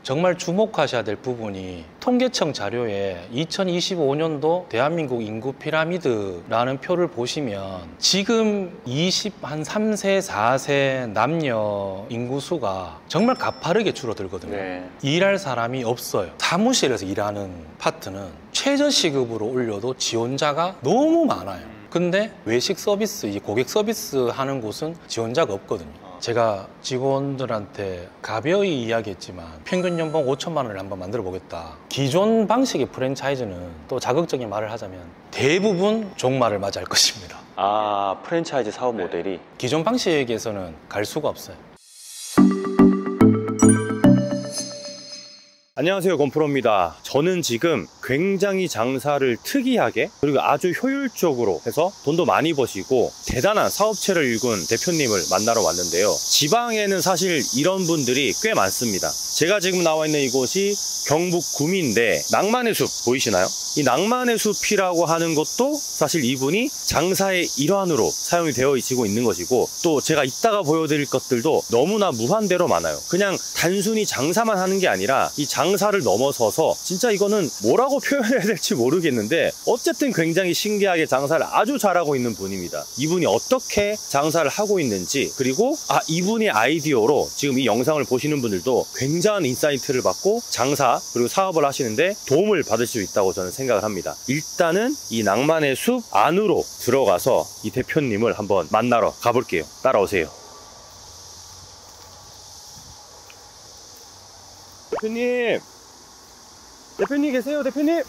정말 주목하셔야 될 부분이 통계청 자료에 2025년도 대한민국 인구 피라미드라는 표를 보시면 지금 3세, 4세 남녀 인구수가 정말 가파르게 줄어들거든요. 네. 일할 사람이 없어요. 사무실에서 일하는 파트는 최저시급으로 올려도 지원자가 너무 많아요. 근데 외식 서비스, 이 고객 서비스 하는 곳은 지원자가 없거든요. 제가 직원들한테 가벼이 이야기했지만 평균 연봉 5천만 원을 한번 만들어 보겠다. 기존 방식의 프랜차이즈는 또 자극적인 말을 하자면 대부분 종말을 맞이할 것입니다. 아, 프랜차이즈 사업 모델이 기존 방식에서는 갈 수가 없어요. 안녕하세요, 건프로입니다. 저는 지금 굉장히 장사를 특이하게 그리고 아주 효율적으로 해서 돈도 많이 버시고 대단한 사업체를 일군 대표님을 만나러 왔는데요. 지방에는 사실 이런 분들이 꽤 많습니다. 제가 지금 나와 있는 이곳이 경북 구미인데 낭만의 숲 보이시나요? 이 낭만의 숲이라고 하는 것도 사실 이분이 장사의 일환으로 사용이 되어지고 있는 것이고, 또 제가 이따가 보여드릴 것들도 너무나 무한대로 많아요. 그냥 단순히 장사만 하는 게 아니라 이 장사를 넘어서서 진짜 이거는 뭐라고 표현해야 될지 모르겠는데 어쨌든 굉장히 신기하게 장사를 아주 잘하고 있는 분입니다. 이분이 어떻게 장사를 하고 있는지, 그리고 이분의 아이디어로 지금 이 영상을 보시는 분들도 굉장한 인사이트를 받고 장사 그리고 사업을 하시는데 도움을 받을 수 있다고 저는 생각을 합니다. 일단은 이 낭만의 숲 안으로 들어가서 이 대표님을 한번 만나러 가볼게요. 따라오세요. 대표님 계세요, 대표님?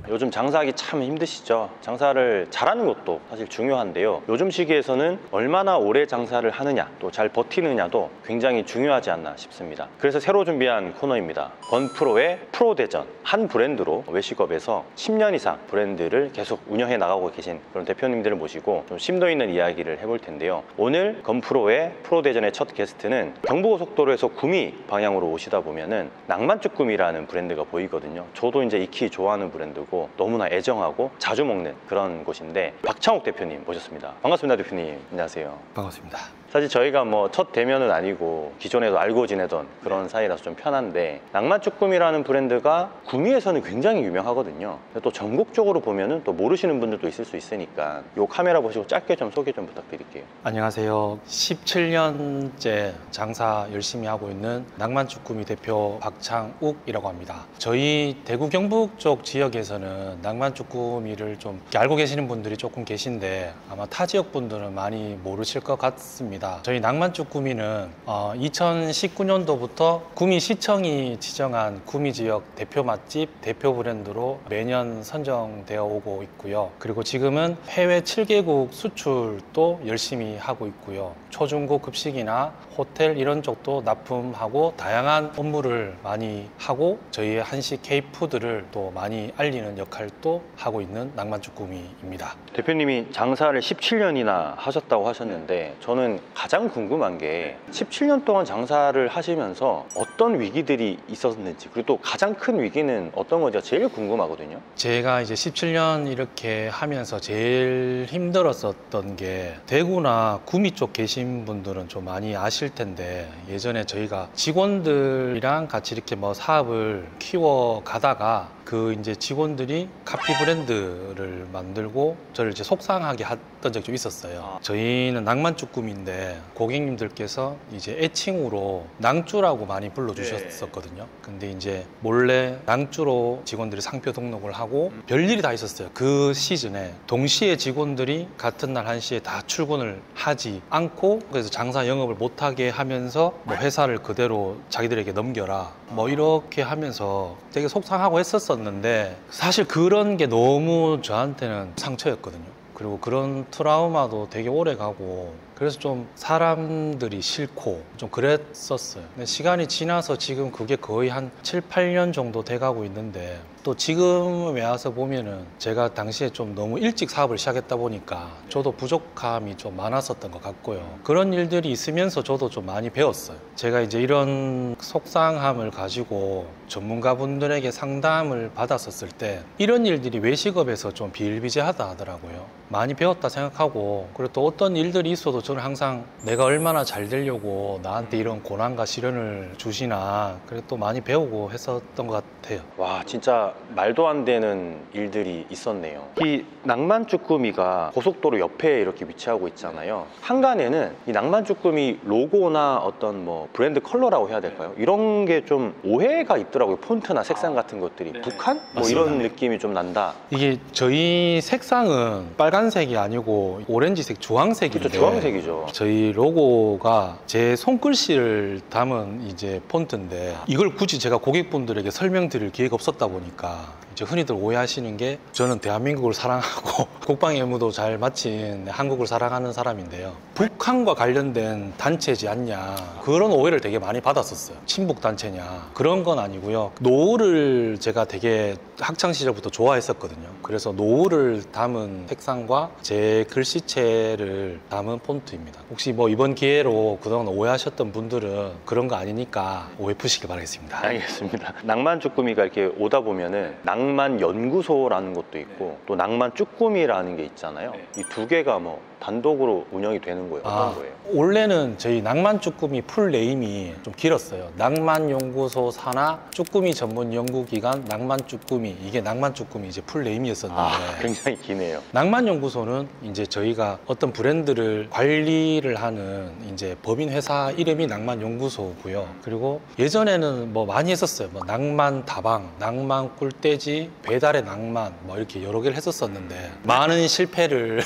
요즘 장사하기 참 힘드시죠? 장사를 잘하는 것도 사실 중요한데요. 요즘 시기에서는 얼마나 오래 장사를 하느냐, 또 잘 버티느냐도 굉장히 중요하지 않나 싶습니다. 그래서 새로 준비한 코너입니다. 건프로의 프로대전. 한 브랜드로 외식업에서 10년 이상 브랜드를 계속 운영해 나가고 계신 그런 대표님들을 모시고 좀 심도 있는 이야기를 해볼 텐데요. 오늘 건프로의 프로대전의 첫 게스트는 경부고속도로에서 구미 방향으로 오시다 보면은 낭만쭈꾸미라는 브랜드가 보이거든요. 저도 이제 익히 좋아하는 브랜드고 너무나 애정하고 자주 먹는 그런 곳인데, 박창욱 대표님 모셨습니다. 반갑습니다, 대표님. 안녕하세요. 반갑습니다. 사실 저희가 뭐 첫 대면은 아니고 기존에도 알고 지내던 그런 사이라서 좀 편한데, 낭만쭈꾸미라는 브랜드가 구미에서는 굉장히 유명하거든요. 또 전국적으로 보면은 또 모르시는 분들도 있을 수 있으니까 이 카메라 보시고 짧게 좀 소개 좀 부탁드릴게요. 안녕하세요. 17년째 장사 열심히 하고 있는 낭만쭈꾸미 대표 박창욱이라고 합니다. 저희 대구 경북 쪽 지역에서는 낭만쭈꾸미를 좀 알고 계시는 분들이 조금 계신데 아마 타 지역 분들은 많이 모르실 것 같습니다. 저희 낭만쭈꾸미는 2019년도부터 구미시청이 지정한 구미지역 대표 맛집, 대표 브랜드로 매년 선정되어 오고 있고요. 그리고 지금은 해외 7개국 수출도 열심히 하고 있고요. 초중고 급식이나 호텔 이런 쪽도 납품하고 다양한 업무를 많이 하고 저희의 한식 K푸드를 또 많이 알리는 역할도 하고 있는 낭만쭈꾸미입니다. 대표님이 장사를 17년이나 하셨다고 하셨는데 저는 가장 궁금한 게 17년 동안 장사를 하시면서 어떤 위기들이 있었는지, 그리고 또 가장 큰 위기는 어떤 건지가 제일 궁금하거든요. 제가 이제 17년 이렇게 하면서 제일 힘들었었던 게, 대구나 구미 쪽 계신 분들은 좀 많이 아실 텐데 예전에 저희가 직원들이랑 같이 이렇게 뭐 사업을 키워 가다가 그 이제 직원들이 카피 브랜드를 만들고 저를 이제 속상하게 했던 적이 좀 있었어요. 저희는 낭만쭈꾸미인데 고객님들께서 이제 애칭으로 낭쭈라고 많이 불러주셨었거든요. 근데 이제 몰래 낭쭈로 직원들이 상표 등록을 하고 별일이 다 있었어요. 그 시즌에 동시에 직원들이 같은 날 1시에 다 출근을 하지 않고, 그래서 장사 영업을 못하게 하면서 뭐 회사를 그대로 자기들에게 넘겨라 뭐 이렇게 하면서 되게 속상하고 했었는데, 사실 그런 게 너무 저한테는 상처였거든요. 그리고 그런 트라우마도 되게 오래 가고, 그래서 좀 사람들이 싫고 좀 그랬었어요. 근데 시간이 지나서 지금 그게 거의 한 7, 8년 정도 돼가고 있는데, 또 지금에 와서 보면은 제가 당시에 좀 너무 일찍 사업을 시작했다 보니까 저도 부족함이 좀 많았었던 것 같고요. 그런 일들이 있으면서 저도 좀 많이 배웠어요. 제가 이제 이런 속상함을 가지고 전문가분들에게 상담을 받았었을 때 이런 일들이 외식업에서 좀 비일비재하다 하더라고요. 많이 배웠다 생각하고, 그리고 또 어떤 일들이 있어도 저는 항상 내가 얼마나 잘 되려고 나한테 이런 고난과 시련을 주시나, 그리고 또 많이 배우고 했었던 것 같아요. 와, 진짜 말도 안 되는 일들이 있었네요. 이 낭만 쭈꾸미가 고속도로 옆에 이렇게 위치하고 있잖아요. 한간에는 이 낭만 쭈꾸미 로고나 어떤 뭐 브랜드 컬러라고 해야 될까요? 이런 게 좀 오해가 있더라고요. 폰트나 색상 같은 것들이. 북한? 뭐 맞습니다. 이런 느낌이 좀 난다. 이게 저희 색상은 빨간색이 아니고 오렌지색, 주황색인데, 그렇죠, 주황색이죠. 저희 로고가 제 손글씨를 담은 이제 폰트인데, 이걸 굳이 제가 고객분들에게 설명드릴 기회가 없었다 보니까 이제 흔히들 오해하시는 게, 저는 대한민국을 사랑하고 국방 의무도 잘 마친 한국을 사랑하는 사람인데요, 북한과 관련된 단체지 않냐, 그런 오해를 되게 많이 받았었어요. 친북 단체냐, 그런 건 아니고요. 노을을 제가 되게 학창 시절부터 좋아했었거든요. 그래서 노을을 담은 색상과 제 글씨체를 담은 폰트입니다. 혹시 뭐 이번 기회로 그동안 오해하셨던 분들은 그런 거 아니니까 오해 푸시길 바라겠습니다. 알겠습니다. 낭만 쭈꾸미가 이렇게 오다 보면은 낭만 연구소라는 것도 있고 또 낭만 쭈꾸미라는 게 있잖아요. 이 두 개가 뭐 단독으로 운영이 되는 거예요? 어떤 거예요? 원래는 저희 낭만 쭈꾸미 풀 네임이 좀 길었어요. 낭만 연구소 산하 쭈꾸미 전문 연구기관 낭만 쭈꾸미, 이게 낭만 쭈꾸미 이제 풀 네임이었었는데, 굉장히 기네요. 낭만 연구소는 이제 저희가 어떤 브랜드를 관리를 하는 이제 법인 회사 이름이 낭만 연구소고요. 그리고 예전에는 뭐 많이 했었어요. 뭐 낭만 다방, 낭만 꿀돼지, 배달의 낭만, 뭐 이렇게 여러 개를 했었었는데 많은 실패를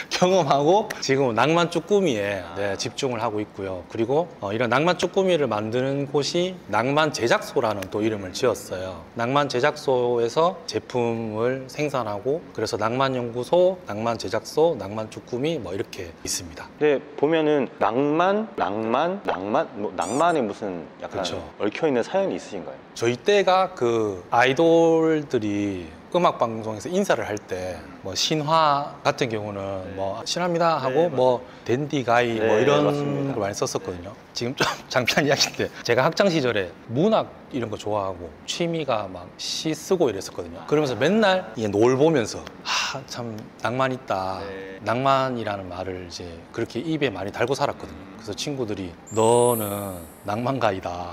경험하고 지금은 낭만 쭈꾸미에 집중을 하고 있고요. 그리고 이런 낭만 쭈꾸미를 만드는 곳이 낭만 제작소라는 또 이름을 지었어요. 낭만 제작소에서 제품을 생산하고, 그래서 낭만 연구소, 낭만 제작소, 낭만 쭈꾸미 뭐 이렇게 있습니다. 근데 보면은 뭐 낭만에 무슨 약간 그렇죠. 얽혀있는 사연이 있으신가요? 저희 때가 그 아이돌들이 음악 방송에서 인사를 할 때 뭐 신화 같은 경우는 뭐 신화입니다 하고 뭐 댄디 가이 뭐 네, 이런 맞습니다. 걸 많이 썼었거든요. 지금 좀 장편한 이야기인데, 제가 학창 시절에 문학 이런 거 좋아하고 취미가 막 시 쓰고 이랬었거든요. 그러면서 맨날 이 노을 보면서 참 낭만 있다, 낭만이라는 말을 이제 그렇게 입에 많이 달고 살았거든요. 그래서 친구들이 너는 낭만가이다.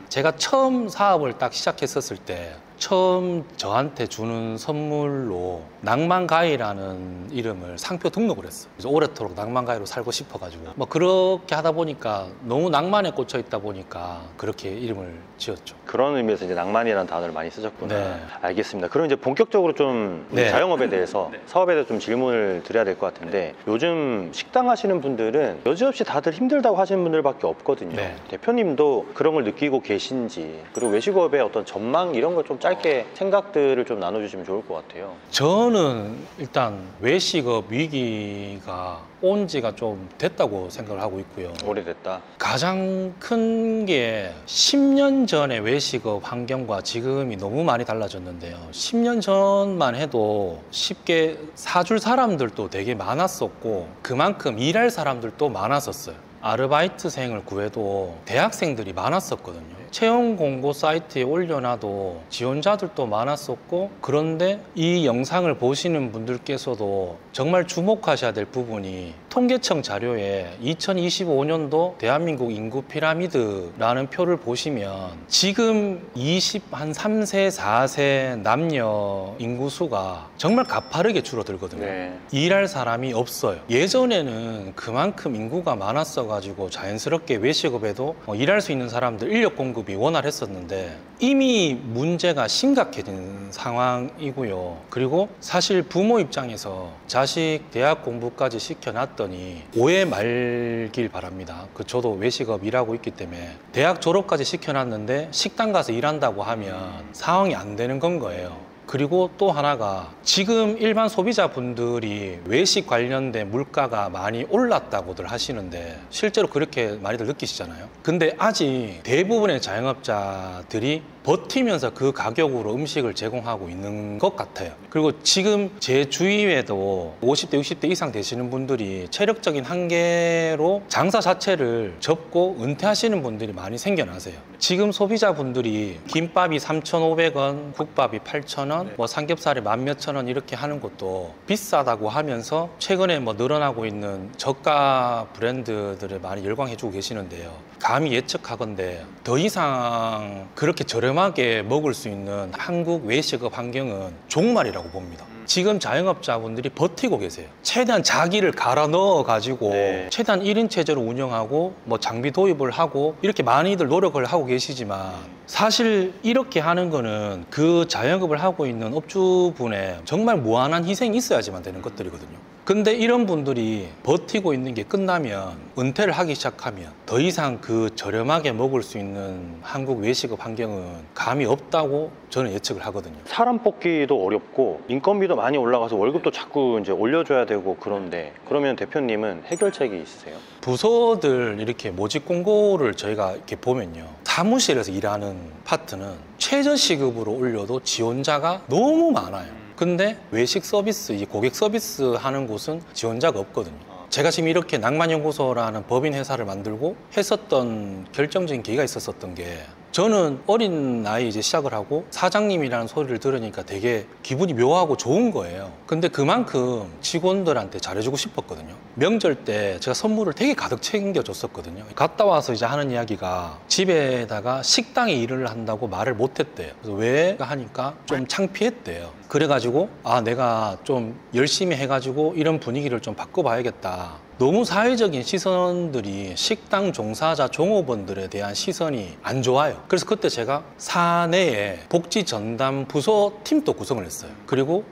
제가 처음 사업을 딱 시작했었을 때 처음 저한테 주는 선물로 낭만가이라는 이름을 상표 등록을 했어요. 그래서 오래도록 낭만가이로 살고 싶어가지고 뭐 그렇게 하다 보니까 너무 낭만에 꽂혀 있다 보니까 그렇게 이름을 지었죠. 그런 의미에서 이제 낭만이라는 단어를 많이 쓰셨구나. 네. 알겠습니다. 그럼 이제 본격적으로 좀 네. 자영업에 대해서 사업에 대해서 좀 질문을 드려야 될 것 같은데, 요즘 식당 하시는 분들은 여지없이 다들 힘들다고 하시는 분들밖에 없거든요. 네. 대표님도 그런 걸 느끼고 계신지, 그리고 외식업의 어떤 전망 이런 걸 좀 짧게 생각들을 좀 나눠주시면 좋을 것 같아요. 저는 일단 외식업 위기가 온 지가 좀 됐다고 생각을 하고 있고요. 오래됐다. 가장 큰 게 10년 전의 외식업 환경과 지금이 너무 많이 달라졌는데요. 10년 전만 해도 쉽게 사줄 사람들도 되게 많았었고, 그만큼 일할 사람들도 많았었어요. 아르바이트생을 구해도 대학생들이 많았었거든요. 채용 공고 사이트에 올려놔도 지원자들도 많았었고, 그런데 이 영상을 보시는 분들께서도 정말 주목하셔야 될 부분이, 통계청 자료에 2025년도 대한민국 인구 피라미드라는 표를 보시면 지금 3세, 4세 남녀 인구수가 정말 가파르게 줄어들거든요. 네. 일할 사람이 없어요. 예전에는 그만큼 인구가 많았어가지고 자연스럽게 외식업에도 일할 수 있는 사람들, 인력 공급이 원활했었는데 이미 문제가 심각해진 상황이고요. 그리고 사실 부모 입장에서 자식 대학 공부까지 시켜놨더니 오해 말길 바랍니다. 저도 외식업 일하고 있기 때문에 대학 졸업까지 시켜놨는데 식당 가서 일한다고 하면 상황이 안 되는 건 거예요. 그리고 또 하나가, 지금 일반 소비자분들이 외식 관련된 물가가 많이 올랐다고들 하시는데 실제로 그렇게 많이들 느끼시잖아요. 근데 아직 대부분의 자영업자들이 버티면서 그 가격으로 음식을 제공하고 있는 것 같아요. 그리고 지금 제 주위에도 50대, 60대 이상 되시는 분들이 체력적인 한계로 장사 자체를 접고 은퇴하시는 분들이 많이 생겨나세요. 지금 소비자분들이 김밥이 3,500원, 국밥이 8,000원, 원, 뭐 삼겹살이 만 몇천 원 이렇게 하는 것도 비싸다고 하면서 최근에 뭐 늘어나고 있는 저가 브랜드들을 많이 열광해주고 계시는데요. 감히 예측하건대 더 이상 그렇게 저렴하게 먹을 수 있는 한국 외식업 환경은 종말이라고 봅니다. 지금 자영업자분들이 버티고 계세요. 최대한 자기를 갈아 넣어 가지고 최대한 1인 체제로 운영하고 뭐 장비 도입을 하고 이렇게 많이들 노력을 하고 계시지만 사실 이렇게 하는 거는 그 자영업을 하고 있는 업주분의 정말 무한한 희생이 있어야지만 되는 것들이거든요. 근데 이런 분들이 버티고 있는 게 끝나면 은퇴를 하기 시작하면 더 이상 그 저렴하게 먹을 수 있는 한국 외식업 환경은 감이 없다고 저는 예측을 하거든요. 사람 뽑기도 어렵고 인건비도 많이 올라가서 월급도 자꾸 이제 올려줘야 되고 그런데 그러면 대표님은 해결책이 있으세요? 부서들 이렇게 모집 공고를 저희가 이렇게 보면요. 사무실에서 일하는 파트는 최저시급으로 올려도 지원자가 너무 많아요. 근데 외식 서비스, 이 고객 서비스 하는 곳은 지원자가 없거든요. 제가 지금 이렇게 낭만연구소라는 법인 회사를 만들고 했었던 결정적인 계기가 있었던 게 저는 어린 나이에 이제 시작을 하고 사장님이라는 소리를 들으니까 되게 기분이 묘하고 좋은 거예요. 근데 그만큼 직원들한테 잘해주고 싶었거든요. 명절 때 제가 선물을 되게 가득 챙겨줬었거든요. 갔다 와서 이제 하는 이야기가 집에다가 식당에 일을 한다고 말을 못했대요. 그래서 왜 하니까 좀 창피했대요. 그래가지고 내가 좀 열심히 해가지고 이런 분위기를 좀 바꿔봐야겠다. 너무 사회적인 시선들이 식당 종사자 종업원들에 대한 시선이 안 좋아요. 그래서 그때 제가 사내에 복지 전담 부서 팀도 구성을 했어요. 그리고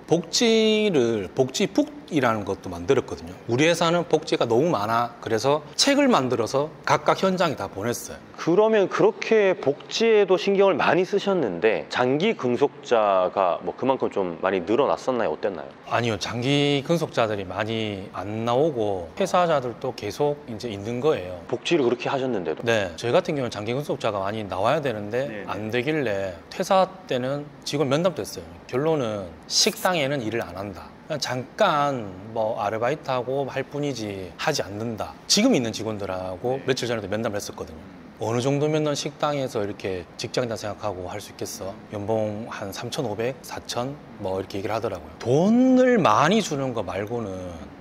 복지북이라는 것도 만들었거든요. 우리 회사는 복지가 너무 많아. 그래서 책을 만들어서 각각 현장에 다 보냈어요. 그러면 그렇게 복지에도 신경을 많이 쓰셨는데 장기 근속자가 뭐 그만큼 좀 많이 늘어났었나요? 어땠나요? 아니요, 장기 근속자들이 많이 안 나오고 퇴사자들도 계속 이제 있는 거예요. 복지를 그렇게 하셨는데도? 네, 저희 같은 경우는 장기 근속자가 많이 나와야 되는데 안 되길래 퇴사 때는 직원 면담됐어요. 결론은 식당에는 일을 안 한다. 그냥 잠깐 뭐 아르바이트하고 할 뿐이지 하지 않는다. 지금 있는 직원들하고 며칠 전에도 면담을 했었거든요. 어느 정도면 넌 식당에서 이렇게 직장이다 생각하고 할 수 있겠어? 연봉 한 3,500, 4,000 뭐 이렇게 얘기를 하더라고요. 돈을 많이 주는 거 말고는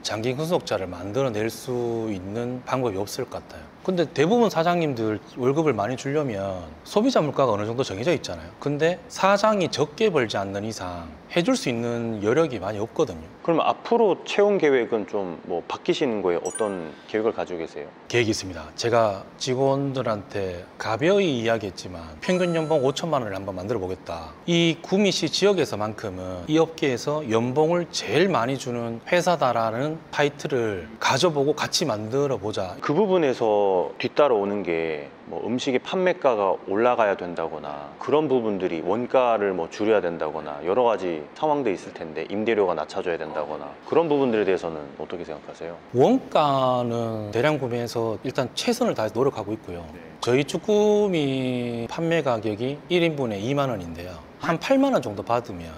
장기 근속자를 만들어낼 수 있는 방법이 없을 것 같아요. 근데 대부분 사장님들 월급을 많이 주려면 소비자 물가가 어느 정도 정해져 있잖아요. 근데 사장이 적게 벌지 않는 이상 해줄 수 있는 여력이 많이 없거든요. 그러면 앞으로 채용 계획은 좀 뭐 바뀌시는 거예요? 어떤 계획을 가지고 계세요? 계획이 있습니다. 제가 직원들한테 가벼이 이야기했지만 평균 연봉 5천만 원을 한번 만들어 보겠다. 이 구미시 지역에서만큼은 이 업계에서 연봉을 제일 많이 주는 회사다라는 타이틀을 가져보고 같이 만들어 보자. 그 부분에서 뒤따라오는 게 뭐 음식의 판매가가 올라가야 된다거나 그런 부분들이 원가를 뭐 줄여야 된다거나 여러 가지 상황도 있을 텐데 임대료가 낮춰져야 된다거나 그런 부분들에 대해서는 어떻게 생각하세요? 원가는 대량 구매해서 일단 최선을 다해서 노력하고 있고요. 저희 쭈꾸미 판매 가격이 1인분에 2만 원인데요. 한 8만 원 정도 받으면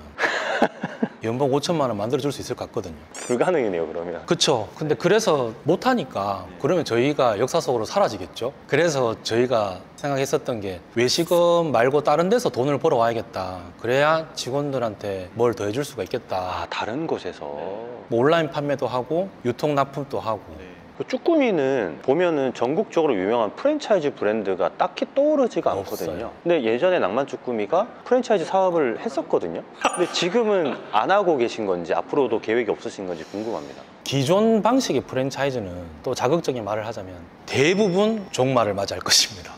연봉 5천만 원 만들어줄 수 있을 것 같거든요. 불가능이네요, 그러면. 그쵸. 근데 그래서 못하니까 그러면 저희가 역사 속으로 사라지겠죠. 그래서 저희가 생각했었던 게 외식업 말고 다른 데서 돈을 벌어와야겠다. 그래야 직원들한테 뭘 더 해줄 수가 있겠다. 다른 곳에서. 뭐 온라인 판매도 하고 유통 납품도 하고. 그 쭈꾸미는 보면은 전국적으로 유명한 프랜차이즈 브랜드가 딱히 떠오르지가 않거든요. 없어요. 근데 예전에 낭만 쭈꾸미가 프랜차이즈 사업을 했었거든요. 근데 지금은 안 하고 계신 건지 앞으로도 계획이 없으신 건지 궁금합니다. 기존 방식의 프랜차이즈는 또 자극적인 말을 하자면 대부분 종말을 맞이할 것입니다.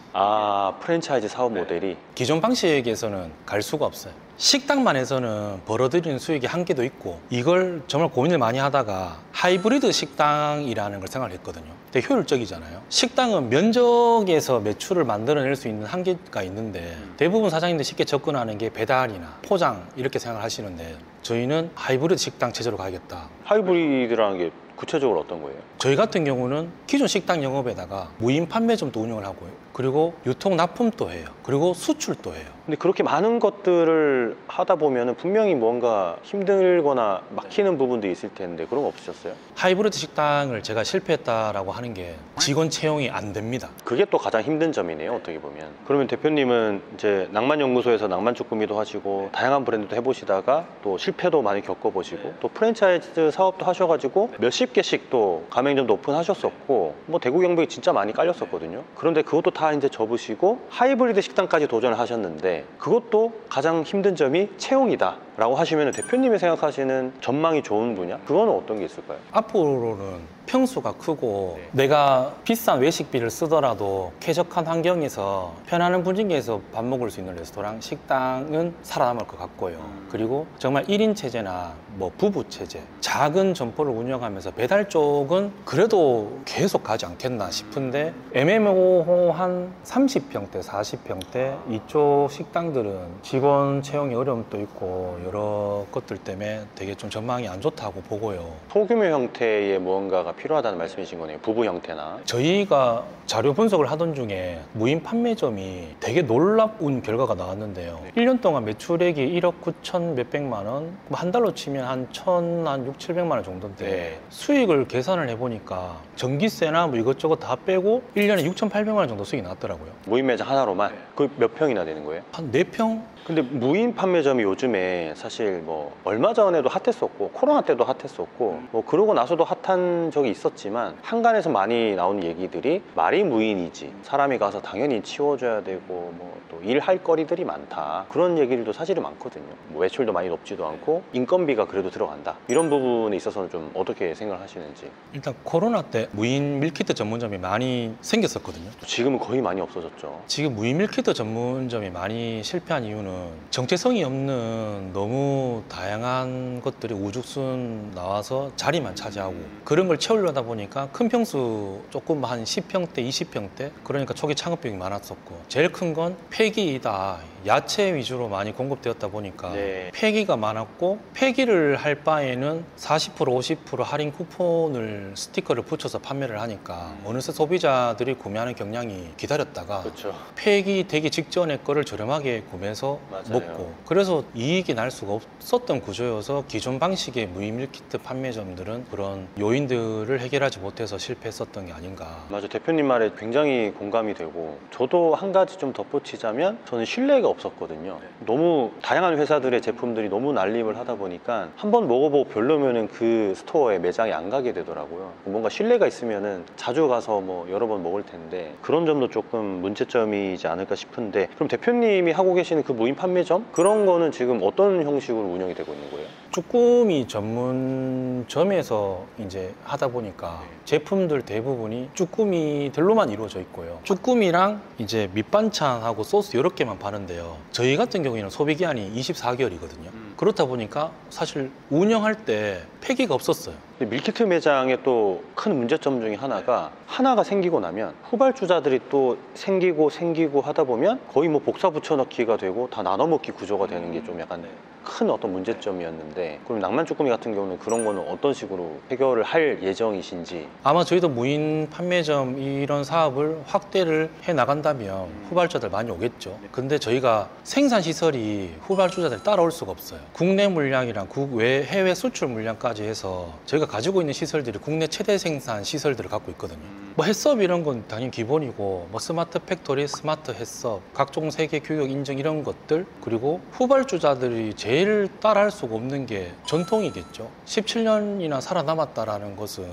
프랜차이즈 사업 모델이 기존 방식에서는 갈 수가 없어요. 식당만 해서는 벌어들이는 수익이 한계도 있고 이걸 정말 고민을 많이 하다가 하이브리드 식당이라는 걸 생각을 했거든요. 되게 효율적이잖아요. 식당은 면적에서 매출을 만들어낼 수 있는 한계가 있는데 대부분 사장님들 쉽게 접근하는 게 배달이나 포장 이렇게 생각을 하시는데 저희는 하이브리드 식당 체제로 가야겠다. 하이브리드라는 게 구체적으로 어떤 거예요? 저희 같은 경우는 기존 식당 영업에다가 무인 판매점도 운영을 하고요. 그리고 유통 납품도 해요. 그리고 수출도 해요. 근데 그렇게 많은 것들을 하다 보면은 분명히 뭔가 힘들거나 막히는 부분도 있을 텐데 그런 거 없으셨어요? 하이브리드 식당을 제가 실패했다라고 하는 게 직원 채용이 안 됩니다. 그게 또 가장 힘든 점이네요, 어떻게 보면. 그러면 대표님은 이제 낭만연구소에서 낭만쭈꾸미도 하시고 다양한 브랜드도 해보시다가 또 실패도 많이 겪어보시고 또 프랜차이즈 사업도 하셔가지고 몇십 개씩 또 가맹점도 오픈하셨었고 뭐 대구 경북에 진짜 많이 깔렸었거든요. 그런데 그것도 다 이제 접으시고 하이브리드 식당까지 도전을 하셨는데 그것도 가장 힘든 점이 채용이다 라고 하시면 대표님이 생각하시는 전망이 좋은 분야? 그거는 어떤 게 있을까요? 앞으로는 평수가 크고 내가 비싼 외식비를 쓰더라도 쾌적한 환경에서 편안한 분위기에서 밥 먹을 수 있는 레스토랑, 식당은 살아남을 것 같고요. 그리고 정말 1인 체제나 뭐 부부 체제, 작은 점포를 운영하면서 배달 쪽은 그래도 계속 가지 않겠나 싶은데 애매모호한 30평대, 40평대 이쪽 식당들은 직원 채용의 어려움도 있고 여러 것들 때문에 되게 좀 전망이 안 좋다고 보고요. 소규모 형태의 무언가가 필요하다는 말씀이신 거네요. 부부 형태나. 저희가 자료 분석을 하던 중에 무인 판매점이 되게 놀라운 결과가 나왔는데요. 1년 동안 매출액이 1억 9천 몇백만 원, 한 달로 치면 한 6, 700만 원 정도인데 수익을 계산을 해보니까 전기세나 뭐 이것저것 다 빼고 1년에 6,800만 원 정도 수익이 났더라고요. 무인 매장 하나로만? 그 몇 평이나 되는 거예요? 한 4평? 근데 무인 판매점이 요즘에 사실 뭐 얼마 전에도 핫했었고 코로나 때도 핫했었고 뭐 그러고 나서도 핫한 적이 있었지만 한간에서 많이 나오는 얘기들이 말이 무인이지 사람이 가서 당연히 치워줘야 되고 뭐 또 일할 거리들이 많다 그런 얘기들도 사실은 많거든요. 뭐 매출도 많이 높지도 않고 인건비가 그래도 들어간다 이런 부분에 있어서는 좀 어떻게 생각하시는지. 일단 코로나 때 무인 밀키트 전문점이 많이 생겼었거든요. 지금은 거의 많이 없어졌죠. 지금 무인 밀키트 전문점이 많이 실패한 이유는 정체성이 없는 너무 다양한 것들이 우죽순 나와서 자리만 차지하고 그런 걸 채우려다 보니까 큰 평수 조금 한 10평대, 20평대 그러니까 초기 창업비용이 많았었고 제일 큰 건 폐기이다. 야채 위주로 많이 공급되었다 보니까 폐기가 많았고 폐기를 할 바에는 40% 50% 할인 쿠폰을 스티커를 붙여서 판매를 하니까 어느새 소비자들이 구매하는 경향이 기다렸다가 그렇죠. 폐기되기 직전에 거를 저렴하게 구매해서 먹고 그래서 이익이 날 수가 없었던 구조여서 기존 방식의 무인 밀키트 판매점들은 그런 요인들을 해결하지 못해서 실패했었던 게 아닌가. 맞아, 대표님 말에 굉장히 공감이 되고 저도 한 가지 좀 덧붙이자면 저는 신뢰가 없었거든요. 너무 다양한 회사들의 제품들이 너무 난립을 하다 보니까 한번 먹어보고 별로면은 그 스토어에 매장에 안 가게 되더라고요. 뭔가 신뢰가 있으면은 자주 가서 뭐 여러 번 먹을 텐데 그런 점도 조금 문제점이지 않을까 싶은데 그럼 대표님이 하고 계시는 그 무인 판매점? 그런 거는 지금 어떤 형식으로 운영이 되고 있는 거예요? 쭈꾸미 전문점에서 이제 하다 보니까 제품들 대부분이 쭈꾸미들로만 이루어져 있고요. 쭈꾸미랑 이제 밑반찬하고 소스 여러 개만 파는데요. 저희 같은 경우에는 소비 기한이 24개월이거든요. 그렇다 보니까 사실 운영할 때 폐기가 없었어요. 밀키트 매장의 또 큰 문제점 중에 하나가 생기고 나면 후발주자들이 또 생기고 하다 보면 거의 뭐 복사 붙여넣기가 되고 다 나눠 먹기 구조가 되는 게 좀 약간 큰 어떤 문제점이었는데 그럼 낭만쭈꾸미 같은 경우는 그런 거는 어떤 식으로 해결을 할 예정이신지? 아마 저희도 무인 판매점 이런 사업을 확대를 해 나간다면 후발주자들 많이 오겠죠. 근데 저희가 생산 시설이 후발주자들 따라올 수가 없어요. 국내 물량이랑 국외 해외 수출 물량까지 해서 저희가 가지고 있는 시설들이 국내 최대 생산 시설들을 갖고 있거든요. 뭐 햇섭 이런 건 당연히 기본이고 뭐 스마트 팩토리, 스마트 햇섭, 각종 세계 규격 인증 이런 것들 그리고 후발주자들이 제일 따라할 수가 없는 게 전통이겠죠. 17년이나 살아남았다라는 것은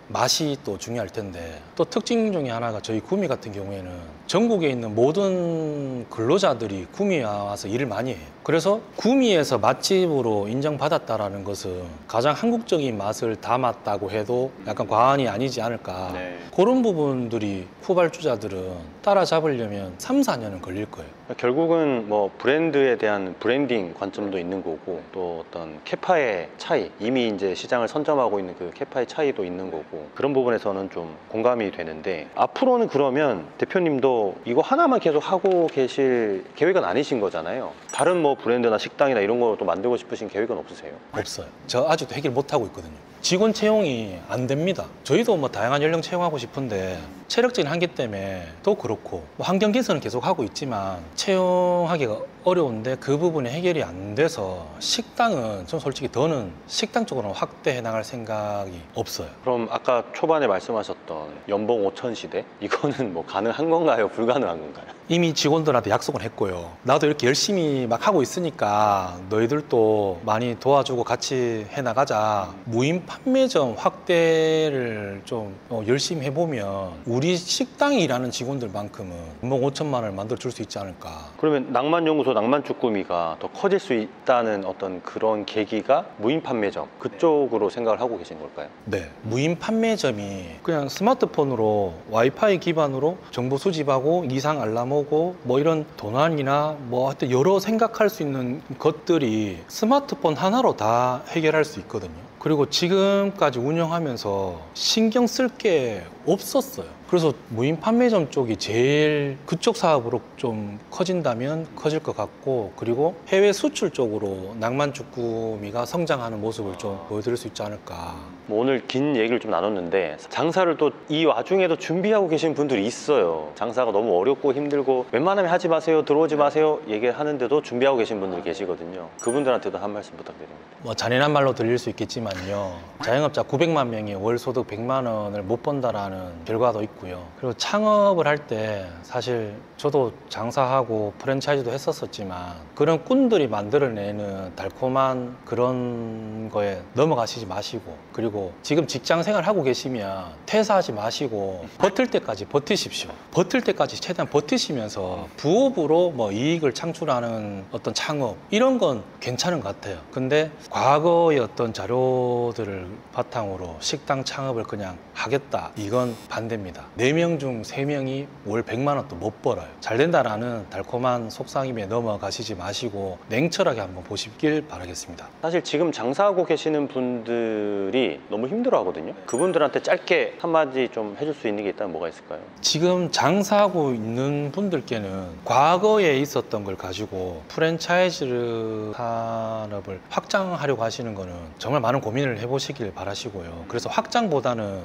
맛이 또 중요할 텐데 또 특징 중에 하나가 저희 구미 같은 경우에는 전국에 있는 모든 근로자들이 구미에 와서 일을 많이 해요. 그래서 구미에서 맛집으로 인정받았다라는 것은 가장 한국적인 맛을 담았다고 해도 약간 과언이 아니지 않을까. 그런 부분들이 후발주자들은 따라잡으려면 3, 4년은 걸릴 거예요. 결국은 뭐 브랜드에 대한 브랜딩 관점도 있는 거고 또 어떤 캐파의 차이 이미 이제 시장을 선점하고 있는 그 캐파의 차이도 있는 거고 그런 부분에서는 좀 공감이 되는데 앞으로는 그러면 대표님도 이거 하나만 계속 하고 계실 계획은 아니신 거잖아요. 다른 뭐 브랜드나 식당이나 이런 거 또 만들고 싶으신 계획은 없으세요? 없어요. 저 아직도 해결 못 하고 있거든요. 직원 채용이 안 됩니다. 저희도 뭐 다양한 연령 채용하고 싶은데 체력적인 한계 때문에 또 그렇고 뭐 환경 개선은 계속 하고 있지만 채용하기가 어려운데 그 부분이 해결이 안 돼서 식당은 좀 솔직히 더는 식당 쪽으로 확대해 나갈 생각이 없어요. 그럼 아까 초반에 말씀하셨던 연봉 5천 시대 이거는 뭐 가능한 건가요? 불가능한 건가요? 이미 직원들한테 약속은 했고요. 나도 이렇게 열심히 막 하고 있으니까 너희들도 많이 도와주고 같이 해나가자. 무인 판매점 확대를 좀 열심히 해보면 우리 식당에 일하는 직원들만큼은 연봉 5천만 원을 만들어 줄 수 있지 않을까. 그러면 낭만연구소 낭만쭈꾸미가 더 커질 수 있다는 어떤 그런 계기가 무인 판매점 그쪽으로 생각을 하고 계신 걸까요? 네, 무인 판매점이 그냥 스마트폰으로 와이파이 기반으로 정보 수집하고 이상 알람 오고 뭐 이런 도난이나 뭐 하여튼 여러 생각할 수 있는 것들이 스마트폰 하나로 다 해결할 수 있거든요. 그리고 지금까지 운영하면서 신경 쓸 게 없었어요. 그래서 무인 판매점 쪽이 제일 그쪽 사업으로 좀 커진다면 커질 것 같고, 그리고 해외 수출 쪽으로 낭만쭈꾸미가 성장하는 모습을 좀 보여드릴 수 있지 않을까. 뭐 오늘 긴 얘기를 좀 나눴는데 장사를 또 이 와중에도 준비하고 계신 분들이 있어요. 장사가 너무 어렵고 힘들고 웬만하면 하지 마세요, 들어오지 마세요 얘기하는데도 준비하고 계신 분들이 계시거든요. 그분들한테도 한 말씀 부탁드립니다. 뭐 잔인한 말로 들릴 수 있겠지만요, 자영업자 900만 명이 월 소득 100만 원을 못 번다라는 결과도 있고요. 그리고 창업을 할 때 사실 저도 장사하고 프랜차이즈도 했었지만 그런 꾼들이 만들어내는 달콤한 그런 거에 넘어가시지 마시고, 그리고 지금 직장 생활 하고 계시면 퇴사하지 마시고 버틸 때까지 버티십시오. 버틸 때까지 최대한 버티시면서 부업으로 뭐 이익을 창출하는 어떤 창업 이런 건 괜찮은 것 같아요. 근데 과거의 어떤 자료들을 바탕으로 식당 창업을 그냥 하겠다, 이건 반대입니다. 4명 중 3명이 월 100만 원도 못 벌어요. 잘 된다라는 달콤한 속삭임에 넘어가시지 마시고 냉철하게 한번 보시길 바라겠습니다. 사실 지금 장사하고 계시는 분들이 너무 힘들어 하거든요. 그분들한테 짧게 한마디 좀 해줄 수 있는 게 있다면 뭐가 있을까요? 지금 장사하고 있는 분들께는 과거에 있었던 걸 가지고 프랜차이즈 산업을 확장하려고 하시는 거는 정말 많은 고민을 해보시길 바라시고요. 그래서 확장보다는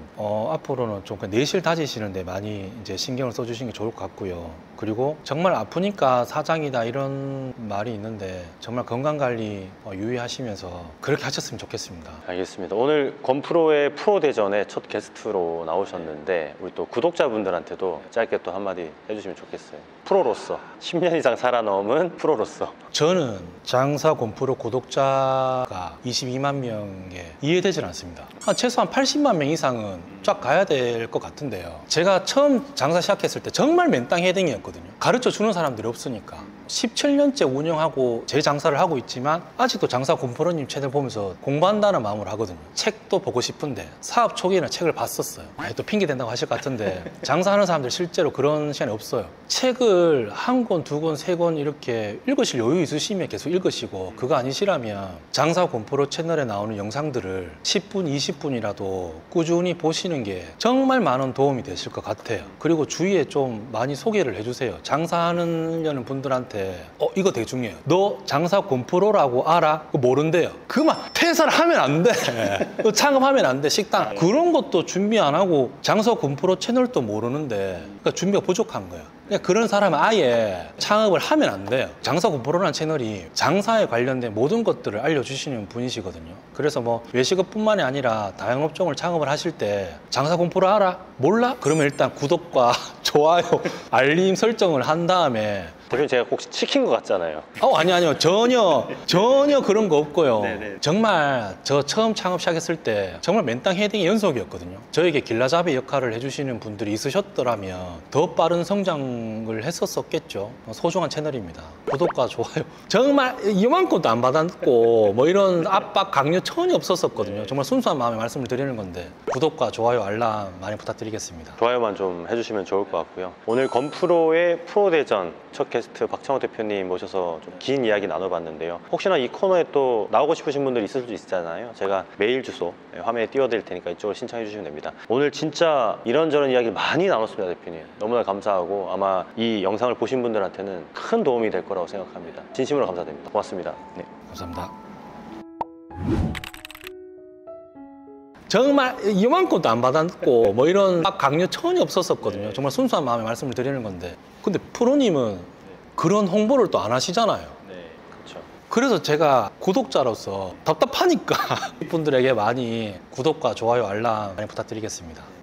앞으로는 좀 내실 다지시는데 많이 이제 신경을 써주시는 게 좋을 것 같고요. 그리고 정말 아프니까 사장이다 이런 말이 있는데 정말 건강관리 유의하시면서 그렇게 하셨으면 좋겠습니다. 알겠습니다. 오늘 건프로의 프로대전에 첫 게스트로 나오셨는데 우리 또 구독자분들한테도 짧게 또 한마디 해주시면 좋겠어요. 프로로서 10년 이상 살아넘은 프로로서. 저는 장사 곤프로 구독자가 22만 명에 이해되질 않습니다. 최소한 80만 명 이상은 쫙 가야 될 것 같은데요. 제가 처음 장사 시작했을 때 정말 맨땅 헤딩이었거든요. 가르쳐 주는 사람들이 없으니까. 17년째 운영하고 제 장사를 하고 있지만 아직도 장사 곤프로님 채널 보면서 공부한다는 마음으로 하거든요. 책도 보고 싶은데 사업 초기에는 책을 봤었어요. 또 핑계 된다고 하실 것 같은데 장사하는 사람들 실제로 그런 시간이 없어요. 책을 한 권, 두 권, 세 권 이렇게 읽으실 여유 있으시면 계속 읽으시고, 그거 아니시라면 장사 곤프로 채널에 나오는 영상들을 10분, 20분이라도 꾸준히 보시는 게 정말 많은 도움이 되실 것 같아요. 그리고 주위에 좀 많이 소개를 해주세요. 장사하려는 분들한테 이거 되게 중요해요. 너 장사 곤프로라고 알아? 그거 모른대요. 그만 퇴사를 하면 안 돼. 창업하면 안 돼. 식당 그런 것도 준비 안 하고 장사 곤프로 채널도 모르는데 그러니까 준비가 부족한 거예요. 그러니까 그런 사람은 아예 창업을 하면 안 돼요. 장사 곤프로라는 채널이 장사에 관련된 모든 것들을 알려주시는 분이시거든요. 그래서 뭐 외식업뿐만이 아니라 다양한 업종을 창업을 하실 때 장사 곤프로 알아? 몰라? 그러면 일단 구독과 좋아요, 알림 설정을 한 다음에. 대표님 제가 혹시 치킨 것 같잖아요. 아니요. 전혀 그런 거 없고요. 네네. 정말 저 처음 창업 시작했을 때 정말 맨땅 헤딩의 연속이었거든요. 저에게 길라잡이 역할을 해주시는 분들이 있으셨더라면 더 빠른 성장을 했었겠죠. 소중한 채널입니다. 구독과 좋아요. 정말 이만큼도 안 받았고 뭐 이런 압박, 강요 전혀 없었거든요. 정말 순수한 마음에 말씀을 드리는 건데 구독과 좋아요, 알람 많이 부탁드리겠습니다. 좋아요만 좀 해주시면 좋을 것 같고요. 오늘 건프로의 프로대전 첫 게스트 박창호 대표님 모셔서 좀 긴 이야기 나눠봤는데요. 혹시나 이 코너에 또 나오고 싶으신 분들 있을 수도 있잖아요. 제가 메일 주소 화면에 띄워드릴 테니까 이쪽으로 신청해 주시면 됩니다. 오늘 진짜 이런저런 이야기 많이 나눴습니다, 대표님. 너무나 감사하고 아마 이 영상을 보신 분들한테는 큰 도움이 될 거라고 생각합니다. 진심으로 감사드립니다. 고맙습니다. 네. 감사합니다. 정말 이만큼도 안 받았고 뭐 이런 강요 전혀 없었었거든요. 정말 순수한 마음에 말씀을 드리는 건데, 근데 프로님은 그런 홍보를 또 안 하시잖아요. 네, 그렇죠. 그래서 제가 구독자로서 답답하니까 분들에게 많이 구독과 좋아요, 알람 많이 부탁드리겠습니다.